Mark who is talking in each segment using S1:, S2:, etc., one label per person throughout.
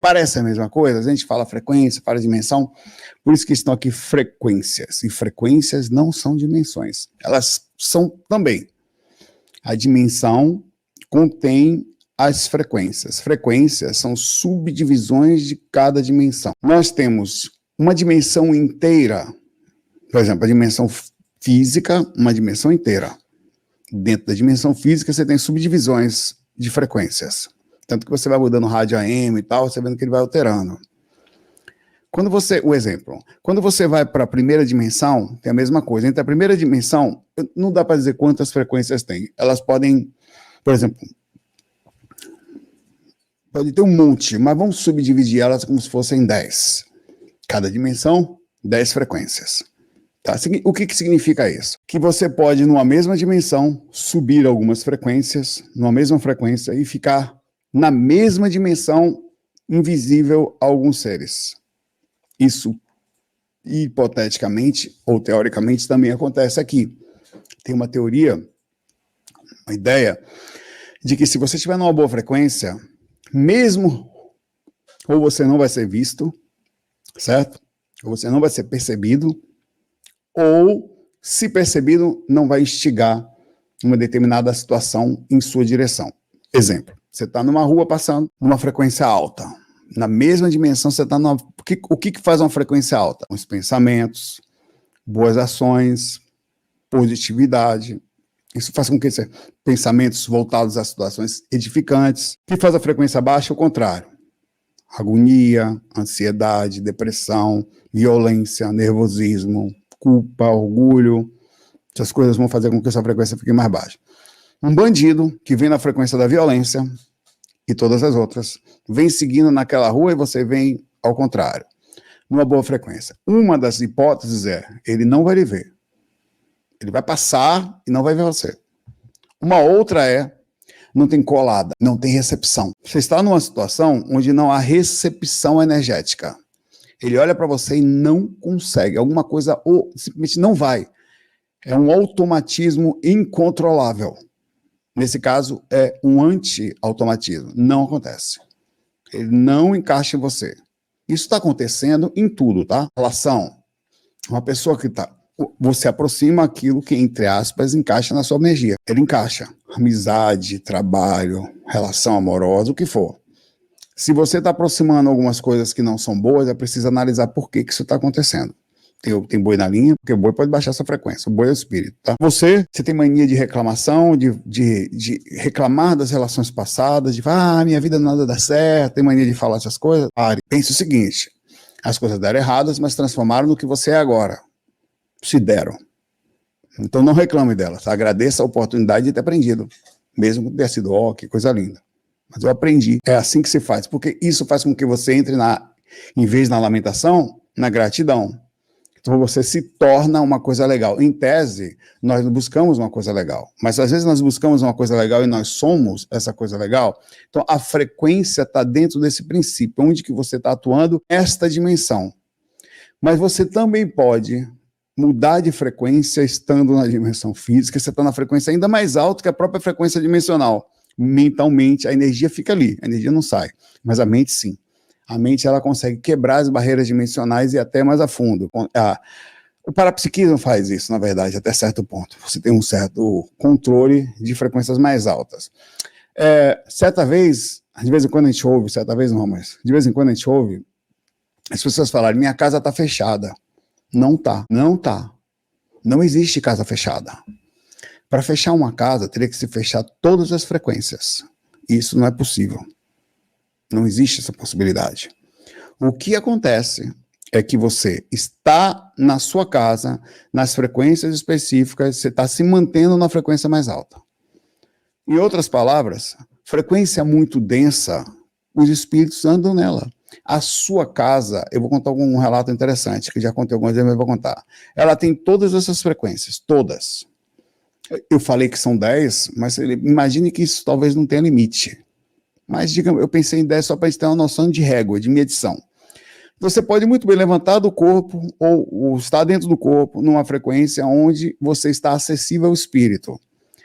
S1: Parece a mesma coisa, a gente fala frequência, fala dimensão, por isso que estão aqui frequências, e frequências não são dimensões, elas são também. A dimensão contém as frequências. Frequências são subdivisões de cada dimensão. Nós temos uma dimensão inteira, por exemplo, a dimensão física, uma dimensão inteira. Dentro da dimensão física, você tem subdivisões de frequências. Tanto que você vai mudando o rádio AM e tal, você vendo que ele vai alterando. Quando você vai para a primeira dimensão, tem a mesma coisa. Entre a primeira dimensão, não dá para dizer quantas frequências tem. Elas podem, por exemplo, pode ter um monte, mas vamos subdividir elas como se fossem 10. Cada dimensão, 10 frequências. Tá? O que significa isso? Que você pode, numa mesma dimensão, subir algumas frequências, numa mesma frequência, e ficar na mesma dimensão, invisível a alguns seres. Isso, hipoteticamente, ou teoricamente, também acontece aqui. Tem uma teoria, uma ideia, de que se você estiver numa boa frequência, mesmo ou você não vai ser visto, certo? Ou você não vai ser percebido, ou, se percebido, não vai instigar uma determinada situação em sua direção. Exemplo, você está numa rua passando numa frequência alta. Na mesma dimensão, você está numa... O que faz uma frequência alta? Os pensamentos, boas ações, positividade. Isso faz com que pensamentos voltados a situações edificantes. O que faz a frequência baixa é o contrário. Agonia, ansiedade, depressão, violência, nervosismo, culpa, orgulho. Essas coisas vão fazer com que essa frequência fique mais baixa. Um bandido que vem na frequência da violência e todas as outras, vem seguindo naquela rua e você vem ao contrário, numa boa frequência. Uma das hipóteses é, ele não vai lhe ver. Ele vai passar e não vai ver você. Uma outra é, não tem colada, não tem recepção. Você está numa situação onde não há recepção energética. Ele olha para você e não consegue. Alguma coisa ou simplesmente não vai. É um automatismo incontrolável. Nesse caso, é um anti-automatismo. Não acontece. Ele não encaixa em você. Isso está acontecendo em tudo, tá? Relação. Uma pessoa que está... Você aproxima aquilo que, entre aspas, encaixa na sua energia. Ele encaixa. Amizade, trabalho, relação amorosa, o que for. Se você está aproximando algumas coisas que não são boas, é preciso analisar por que isso está acontecendo. Tem boi na linha, porque o boi pode baixar essa frequência. O boi é o espírito, tá? Você tem mania de reclamação, de reclamar das relações passadas, de minha vida nada dá certo, tem mania de falar essas coisas. Pare. Pense o seguinte, as coisas deram erradas, mas transformaram no que você é agora. Se deram. Então não reclame delas, agradeça a oportunidade de ter aprendido, mesmo que tenha sido, que coisa linda. Mas eu aprendi, é assim que se faz, porque isso faz com que você entre em vez na lamentação, na gratidão. Então você se torna uma coisa legal. Em tese, nós buscamos uma coisa legal, mas às vezes nós buscamos uma coisa legal e nós somos essa coisa legal. Então a frequência está dentro desse princípio, onde que você está atuando esta dimensão. Mas você também pode mudar de frequência estando na dimensão física, você está na frequência ainda mais alta que a própria frequência dimensional. Mentalmente, a energia fica ali, a energia não sai, mas a mente sim. A mente ela consegue quebrar as barreiras dimensionais e ir até mais a fundo. O parapsiquismo faz isso, na verdade, até certo ponto. Você tem um certo controle de frequências mais altas. Certa vez, de vez em quando a gente ouve, certa vez não, mas de vez em quando a gente ouve, as pessoas falarem, minha casa está fechada. Não tá, não tá. Não existe casa fechada. Para fechar uma casa, teria que se fechar todas as frequências. Isso não é possível. Não existe essa possibilidade. O que acontece é que você está na sua casa, nas frequências específicas, você está se mantendo na frequência mais alta. Em outras palavras, frequência muito densa, os espíritos andam nela. A sua casa, eu vou contar um relato interessante, que já contei algumas vezes, mas eu vou contar. Ela tem todas essas frequências, todas. Eu falei que são 10, mas imagine que isso talvez não tenha limite. Mas eu pensei em 10 só para a gente ter uma noção de régua, de medição. Você pode muito bem levantar do corpo ou estar dentro do corpo numa frequência onde você está acessível ao espírito.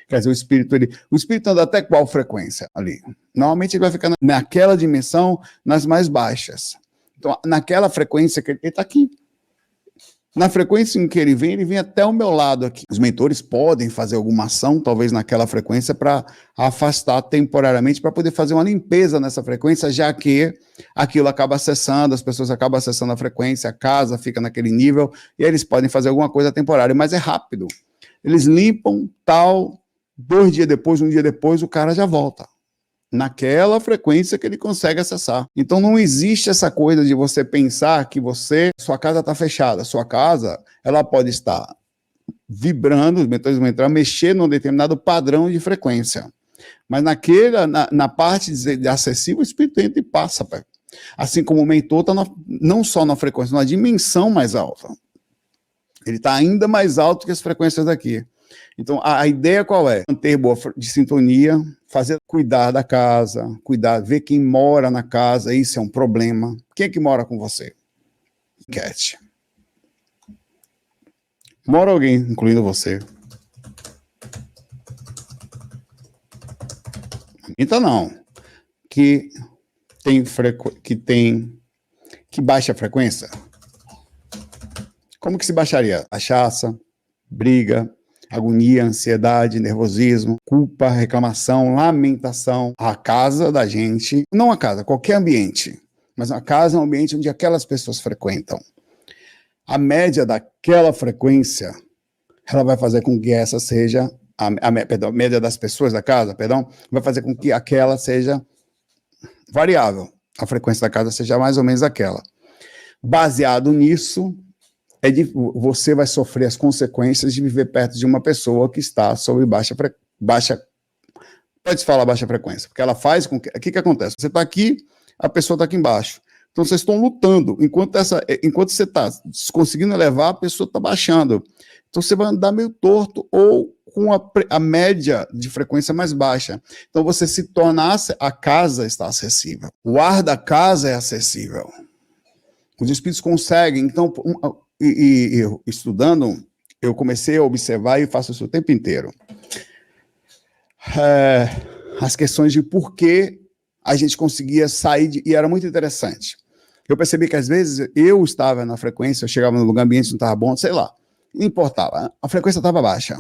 S1: Quer dizer, o espírito anda até qual frequência ali? Normalmente ele vai ficar naquela dimensão, nas mais baixas. Então, naquela frequência que ele está aqui. Na frequência em que ele vem até o meu lado aqui. Os mentores podem fazer alguma ação, talvez naquela frequência, para afastar temporariamente, para poder fazer uma limpeza nessa frequência, já que aquilo acaba acessando, as pessoas acabam acessando a frequência, a casa fica naquele nível, e aí eles podem fazer alguma coisa temporária, mas é rápido. Eles limpam, tal, 2 dias depois, 1 dia depois, o cara já volta. Naquela frequência que ele consegue acessar. Então não existe essa coisa de você pensar que sua casa está fechada. Sua casa, ela pode estar vibrando, os mentores vão entrar, mexer num determinado padrão de frequência. Mas na parte de acessível, o espírito entra e passa. Pai. Assim como o mentor está não só na frequência, numa dimensão mais alta. Ele está ainda mais alto que as frequências daqui. Então, a ideia qual é? Manter boa de sintonia, cuidar da casa, ver quem mora na casa, isso é um problema. Quem é que mora com você? Enquete. Mora alguém, incluindo você? Então não. Que baixa a frequência? Como que se baixaria? Cachaça, briga, agonia, ansiedade, nervosismo, culpa, reclamação, lamentação. A casa da gente, não a casa, qualquer ambiente, mas a casa é um ambiente onde aquelas pessoas frequentam. A média daquela frequência, ela vai fazer com que essa seja, a média das pessoas da casa, vai fazer com que aquela seja variável. A frequência da casa seja mais ou menos aquela. Baseado nisso, você vai sofrer as consequências de viver perto de uma pessoa que está sobre baixa pode falar baixa frequência, porque ela faz com que, o que acontece? Você está aqui, a pessoa está aqui embaixo, então vocês estão lutando, enquanto você está conseguindo elevar, a pessoa está baixando, então você vai andar meio torto, ou com a média de frequência mais baixa, então você se torna, a casa está acessível, o ar da casa é acessível, os espíritos conseguem, então, eu estudando, eu comecei a observar e faço isso o tempo inteiro. As questões de por que a gente conseguia sair, e era muito interessante. Eu percebi que às vezes eu estava na frequência, eu chegava no lugar, o ambiente não estava bom, sei lá, não importava, a frequência estava baixa.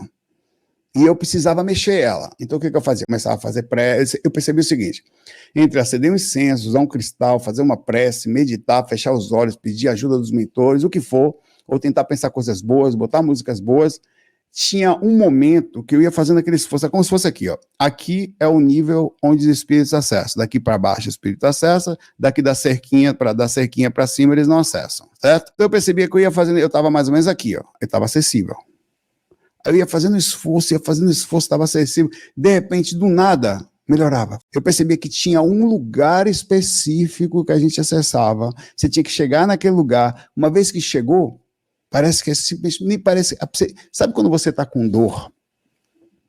S1: E eu precisava mexer ela. Então o que eu fazia? Começava a fazer prece. Eu percebi o seguinte, entre acender um incenso, usar um cristal, fazer uma prece, meditar, fechar os olhos, pedir ajuda dos mentores, o que for, ou tentar pensar coisas boas, botar músicas boas, tinha um momento que eu ia fazendo aquele esforço, como se fosse aqui, ó. Aqui é o nível onde os espíritos acessam. Daqui para baixo o espírito acessa, daqui da cerquinha para cima eles não acessam, certo? Então eu percebia que eu estava mais ou menos aqui, ó. Eu estava acessível. Eu ia fazendo esforço, estava acessível. De repente, do nada, melhorava. Eu percebia que tinha um lugar específico que a gente acessava. Você tinha que chegar naquele lugar. Uma vez que chegou, parece que é simplesmente, nem parece... Sabe quando você está com dor?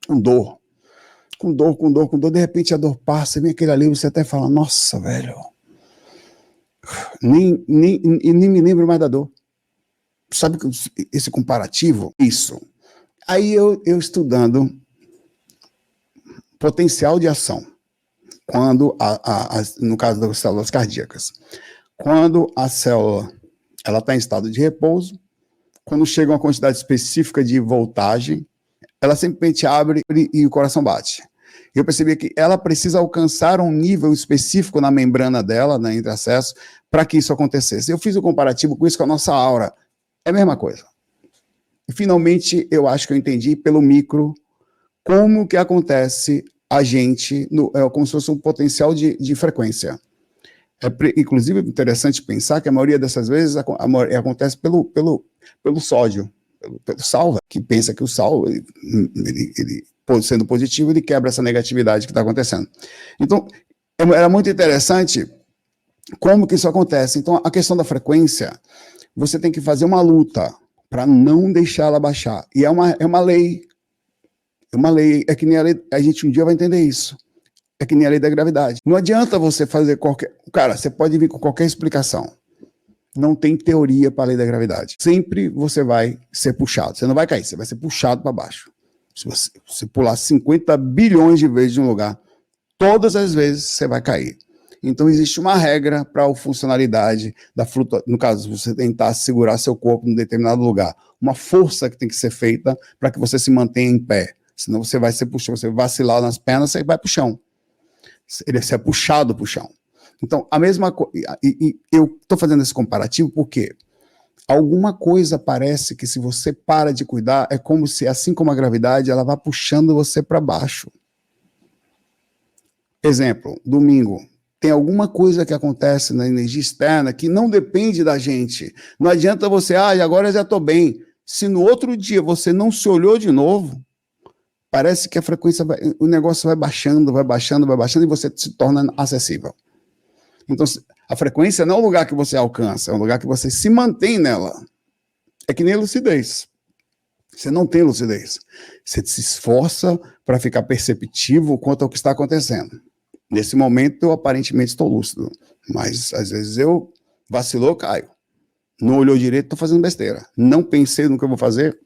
S1: Com dor, de repente a dor passa, vem aquele alívio, você até fala, nossa, velho, nem me lembro mais da dor. Sabe esse comparativo? Isso. Aí eu estudando potencial de ação, quando, no caso das células cardíacas, quando a célula está em estado de repouso, quando chega uma quantidade específica de voltagem, ela simplesmente abre e o coração bate. Eu percebi que ela precisa alcançar um nível específico na membrana dela, né, entre acessos, para que isso acontecesse. Eu fiz o comparativo com isso com a nossa aura. É a mesma coisa. E finalmente, eu acho que eu entendi pelo micro como que acontece a gente, como se fosse um potencial de frequência. Inclusive, é interessante pensar que a maioria dessas vezes acontece pelo sódio, pelo sal, que pensa que o sal, ele sendo positivo, ele quebra essa negatividade que está acontecendo. Então, era muito interessante como que isso acontece. Então, a questão da frequência, você tem que fazer uma luta para não deixar ela baixar. E é uma lei. É uma lei. É que nem a lei. A gente um dia vai entender isso. É que nem a lei da gravidade. Não adianta você fazer qualquer... Cara, você pode vir com qualquer explicação. Não tem teoria para a lei da gravidade. Sempre você vai ser puxado. Você não vai cair, você vai ser puxado para baixo. Se você pular 50 bilhões de vezes de um lugar, todas as vezes você vai cair. Então, existe uma regra para a funcionalidade da flutuação. No caso, você tentar segurar seu corpo em determinado lugar. Uma força que tem que ser feita para que você se mantenha em pé. Senão você vai ser puxado, você vacilar nas pernas, você vai para o chão. Ele é puxado para o chão. Então, a mesma coisa. E eu estou fazendo esse comparativo porque alguma coisa parece que se você para de cuidar, é como se, assim como a gravidade, ela vai puxando você para baixo. Exemplo, domingo. Tem alguma coisa que acontece na energia externa que não depende da gente. Não adianta você, agora eu já estou bem. Se no outro dia você não se olhou de novo, parece que a frequência, o negócio vai baixando, vai baixando, vai baixando e você se torna acessível. Então, a frequência não é o lugar que você alcança, é o lugar que você se mantém nela. É que nem lucidez. Você não tem lucidez. Você se esforça para ficar perceptivo quanto ao que está acontecendo. Nesse momento, eu aparentemente estou lúcido, mas às vezes eu vacilou, caio. Não olhou direito, estou fazendo besteira. Não pensei no que eu vou fazer,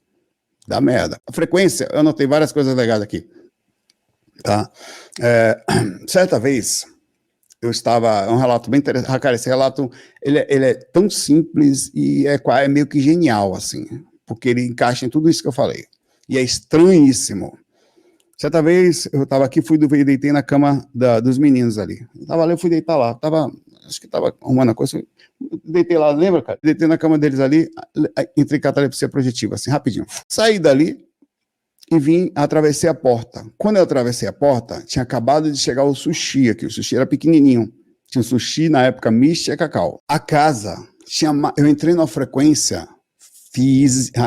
S1: dá merda. A frequência, eu anotei várias coisas legais aqui. Tá? Certa vez, eu estava, é um relato bem interessante. Cara, esse relato, ele é tão simples e é meio que genial, assim, porque ele encaixa em tudo isso que eu falei. E é estranhíssimo. Certa vez, eu estava aqui, deitei na cama dos meninos ali. Eu estava ali, eu fui deitar lá. Acho que estava arrumando a coisa. Deitei lá, lembra, cara? Deitei na cama deles ali, entrei em catalepsia projetiva, assim, rapidinho. Saí dali e atravessei a porta. Quando eu atravessei a porta, tinha acabado de chegar o sushi aqui. O sushi era pequenininho. Tinha o sushi, na época, misto e cacau. A casa, eu entrei numa frequência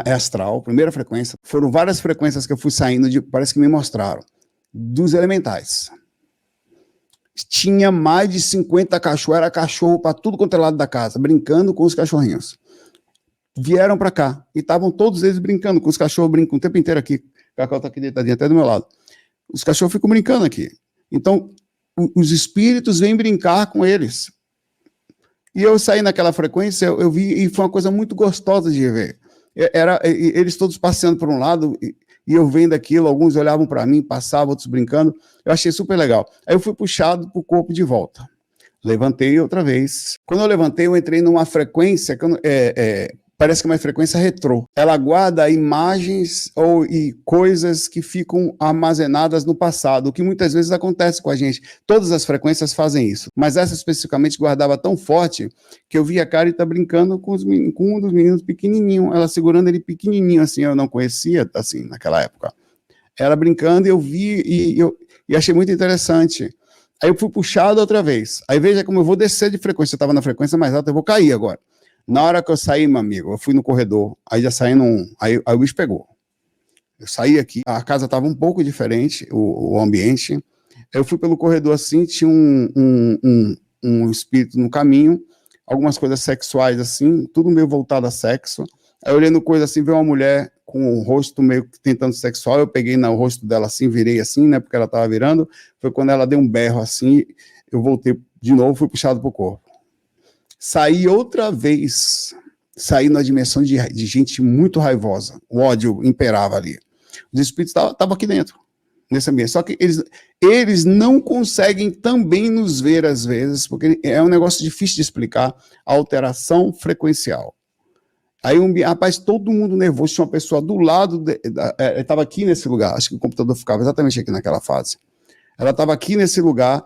S1: astral, primeira frequência. Foram várias frequências que eu fui saindo, parece que me mostraram, dos elementais. Tinha mais de 50 cachorros, era cachorro para tudo quanto é lado da casa, brincando com os cachorrinhos. Vieram para cá e estavam todos eles brincando com os cachorros, brincam o tempo inteiro aqui. O Cacau está aqui deitadinho até do meu lado. Os cachorros ficam brincando aqui. Então, os espíritos vêm brincar com eles. E eu saí naquela frequência, eu vi, e foi uma coisa muito gostosa de ver. Eles todos passeando por um lado, e eu vendo aquilo, alguns olhavam para mim, passavam, outros brincando. Eu achei super legal. Aí eu fui puxado para o corpo de volta. Levantei outra vez. Quando eu levantei, eu entrei numa frequência que parece que é uma frequência retrô. Ela guarda imagens e coisas que ficam armazenadas no passado, o que muitas vezes acontece com a gente. Todas as frequências fazem isso, mas essa especificamente guardava tão forte que eu vi a Carita brincando com um dos meninos pequenininho, ela segurando ele pequenininho, assim, eu não conhecia, assim, naquela época. Ela brincando, eu vi e achei muito interessante. Aí eu fui puxado outra vez. Aí veja como eu vou descer de frequência, eu estava na frequência mais alta, eu vou cair agora. Na hora que eu saí, meu amigo, eu fui no corredor, aí já saí aí o bicho pegou. Eu saí aqui, a casa estava um pouco diferente, o ambiente. Eu fui pelo corredor assim, tinha um espírito no caminho, algumas coisas sexuais assim, tudo meio voltado a sexo. Aí olhando coisa assim, veio uma mulher com o rosto meio que tentando sexual, eu peguei no rosto dela assim, virei assim, né, porque ela estava virando. Foi quando ela deu um berro assim, eu voltei de novo, fui puxado pro corpo. Saí outra vez, saí na dimensão de gente muito raivosa, o ódio imperava ali. Os espíritos estavam aqui dentro, nesse ambiente, só que eles não conseguem também nos ver às vezes, porque é um negócio difícil de explicar, a alteração frequencial. Aí, rapaz, todo mundo nervoso, tinha uma pessoa do lado, estava aqui nesse lugar, acho que o computador ficava exatamente aqui naquela fase. Ela estava aqui nesse lugar,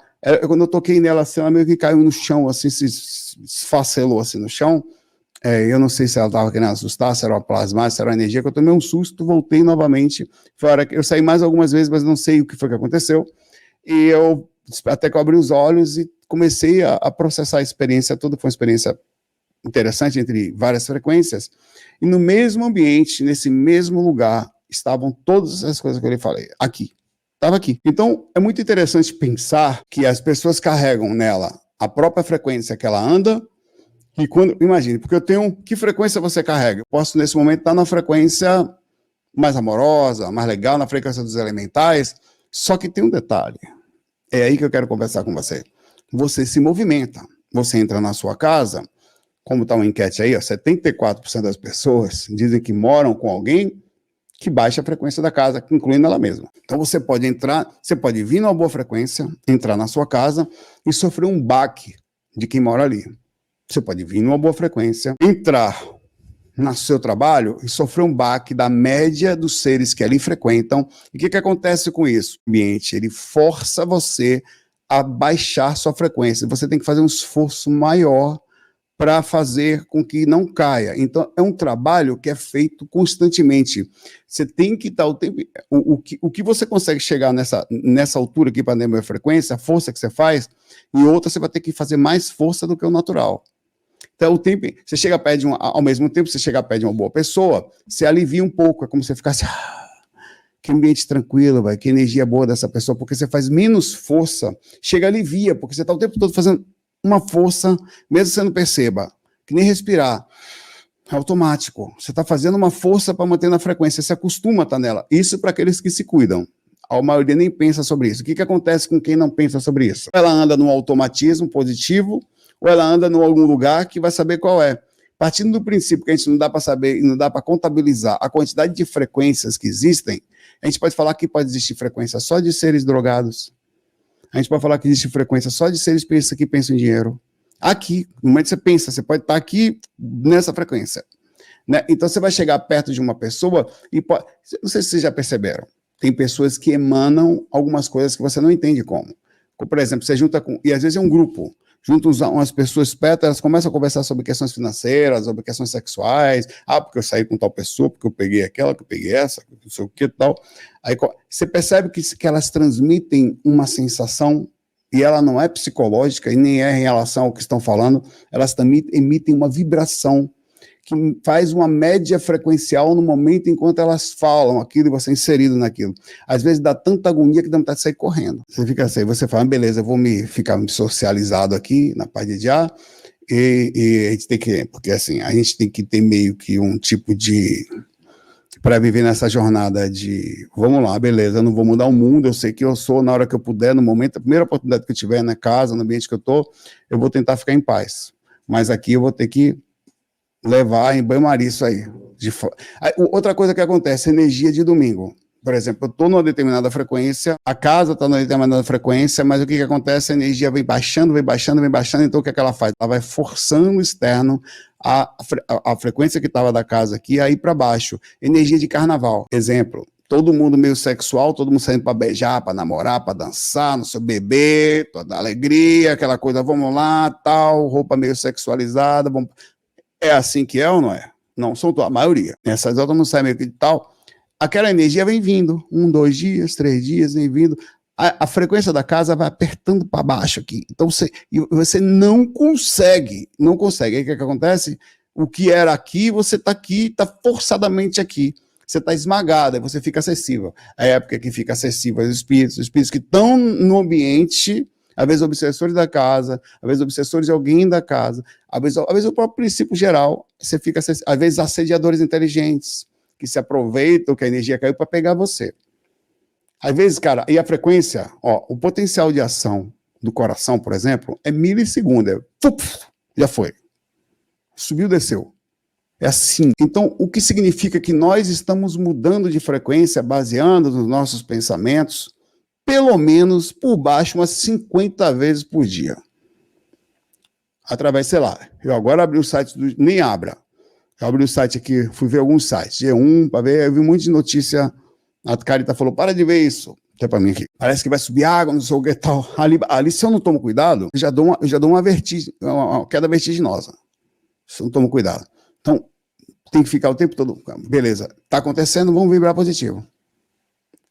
S1: quando eu toquei nela, assim, ela meio que caiu no chão, assim, se esfacelou assim no chão. Eu não sei se ela estava querendo assustar, se era uma plasma, se era uma energia, que eu tomei um susto, voltei novamente. Foi a hora que eu saí mais algumas vezes, mas não sei o que foi que aconteceu. E até que eu abri os olhos e comecei a processar a experiência toda, foi uma experiência interessante entre várias frequências. E no mesmo ambiente, nesse mesmo lugar, estavam todas as coisas que eu lhe falei, aqui. Estava aqui. Então, é muito interessante pensar que as pessoas carregam nela a própria frequência que ela anda, e imagine, porque que frequência você carrega? Eu posso, nesse momento, estar na frequência mais amorosa, mais legal, na frequência dos elementais, só que tem um detalhe, é aí que eu quero conversar com você. Você se movimenta, você entra na sua casa, como está uma enquete aí, ó, 74% das pessoas dizem que moram com alguém que baixa a frequência da casa, incluindo ela mesma. Então você pode entrar, você pode vir numa boa frequência, entrar na sua casa e sofrer um baque de quem mora ali. Você pode vir numa boa frequência, entrar no seu trabalho e sofrer um baque da média dos seres que ali frequentam. E o que acontece com isso? O ambiente, ele força você a baixar sua frequência. Você tem que fazer um esforço maior para fazer com que não caia. Então, é um trabalho que é feito constantemente. Você tem que estar o tempo... O que você consegue chegar nessa altura aqui para a minha frequência, a força que você faz, e outra você vai ter que fazer mais força do que o natural. Então, o tempo, você chega perto de ao mesmo tempo, você chega perto de uma boa pessoa, você alivia um pouco, é como se você ficasse... que ambiente tranquilo, vai, que energia boa dessa pessoa, porque você faz menos força, chega alivia, porque você está o tempo todo fazendo uma força, mesmo que você não perceba, que nem respirar, é automático, você está fazendo uma força para manter na frequência, você acostuma a estar nela, isso para aqueles que se cuidam, a maioria nem pensa sobre isso. O que acontece com quem não pensa sobre isso? Ela anda num automatismo positivo, ou ela anda em algum lugar que vai saber qual é. Partindo do princípio que a gente não dá para saber e não dá para contabilizar a quantidade de frequências que existem, a gente pode falar que pode existir frequência só de seres drogados. A gente pode falar que existe frequência só de seres que pensam em dinheiro. Aqui, no momento que você pensa, você pode estar aqui nessa frequência. Né? Então você vai chegar perto de uma pessoa e pode... Não sei se vocês já perceberam. Tem pessoas que emanam algumas coisas que você não entende como. Por exemplo, você junta com... E às vezes é um grupo. Juntam umas pessoas perto, elas começam a conversar sobre questões financeiras, sobre questões sexuais. Ah, porque eu saí com tal pessoa, porque eu peguei aquela, que eu peguei essa, não sei o que e tal. Aí você percebe que elas transmitem uma sensação, e ela não é psicológica, e nem é em relação ao que estão falando, elas também emitem uma vibração que faz uma média frequencial no momento enquanto elas falam aquilo e você é inserido naquilo. Às vezes dá tanta agonia que dá vontade de sair correndo. Você fica assim, você fala, beleza, eu vou ficar socializado aqui na parte de ar, e a gente tem que, porque assim, a gente tem que ter meio que um tipo de, para viver nessa jornada de, vamos lá, beleza, eu não vou mudar o mundo, eu sei que eu sou, na hora que eu puder, no momento, a primeira oportunidade que eu tiver na casa, no ambiente que eu tô, eu vou tentar ficar em paz. Mas aqui eu vou ter que levar em banho-maria isso aí. Outra coisa que acontece, energia de domingo. Por exemplo, eu estou numa determinada frequência, a casa está numa determinada frequência, mas o que acontece? A energia vem baixando, vem baixando, vem baixando, então o que ela faz? Ela vai forçando o externo, a frequência que estava da casa aqui, a ir para baixo. Energia de carnaval. Exemplo, todo mundo meio sexual, todo mundo saindo para beijar, para namorar, para dançar, no seu bebê, toda alegria, aquela coisa, vamos lá, tal, roupa meio sexualizada, vamos... É assim que é ou não é? Não, são a maioria. Nessas horas todo mundo sai meio que tal. Aquela energia vem vindo. 1, 2 dias, 3 dias, vem vindo. A frequência da casa vai apertando para baixo aqui. Então você não consegue. Não consegue. Aí o que acontece? O que era aqui, você está aqui, está forçadamente aqui. Você está esmagado, aí você fica acessível. A época que fica acessível aos espíritos que estão no ambiente... Às vezes obsessores da casa, às vezes obsessores de alguém da casa, às vezes o próprio princípio geral, você fica, às vezes assediadores inteligentes, que se aproveitam que a energia caiu para pegar você. Às vezes, cara, e a frequência, ó, o potencial de ação do coração, por exemplo, é milissegundo, já foi. Subiu, desceu. É assim. Então, o que significa que nós estamos mudando de frequência, baseando nos nossos pensamentos, pelo menos por baixo umas 50 vezes por dia. Através, sei lá, eu agora abri o site, nem abra. Eu abri o site aqui, fui ver alguns sites, G1, para ver, eu vi um monte de notícia, a Carita falou, para de ver isso, até para mim aqui. Parece que vai subir água, não sei o que tal. Ali se eu não tomo cuidado, eu já dou uma vertigem, uma queda vertiginosa. Se eu não tomo cuidado. Então, tem que ficar o tempo todo, beleza, tá acontecendo, vamos vibrar positivo.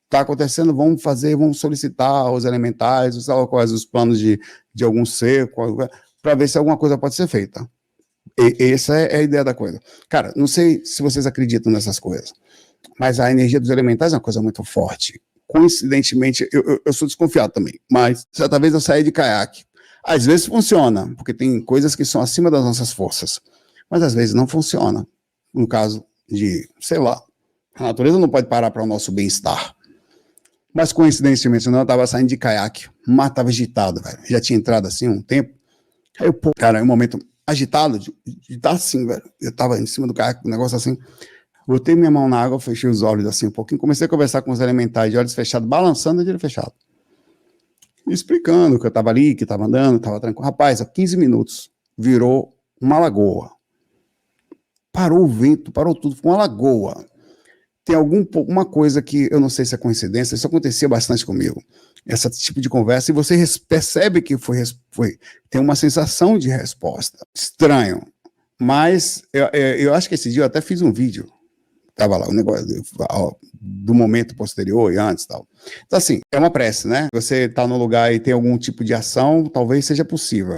S1: Está acontecendo, vamos solicitar os elementais, os planos de algum ser, para ver se alguma coisa pode ser feita. Essa é a ideia da coisa. Cara, não sei se vocês acreditam nessas coisas, mas a energia dos elementais é uma coisa muito forte. Coincidentemente, eu sou desconfiado também, mas certa vez eu saí de caiaque. Às vezes funciona, porque tem coisas que são acima das nossas forças, mas às vezes não funciona. No caso de, sei lá, a natureza não pode parar para o nosso bem-estar. Mas coincidentemente, eu estava saindo de caiaque, o mar estava agitado, velho. Já tinha entrado assim um tempo. Aí eu, cara, em um momento agitado, de estar assim, velho. Eu estava em cima do caiaque, um negócio assim. Botei minha mão na água, fechei os olhos assim um pouquinho, comecei a conversar com os elementais de olhos fechados, balançando de olho fechado. Explicando que eu estava ali, que estava andando, estava tranquilo. Rapaz, há 15 minutos, virou uma lagoa. Parou o vento, parou tudo, foi uma lagoa. Tem uma coisa que eu não sei se é coincidência, isso acontecia bastante comigo. Esse tipo de conversa, e você percebe que tem uma sensação de resposta. Estranho. Mas eu acho que esse dia eu até fiz um vídeo. Tava lá o negócio do momento posterior e antes e tal. Então, assim, é uma prece, né? Você tá no lugar e tem algum tipo de ação, talvez seja possível.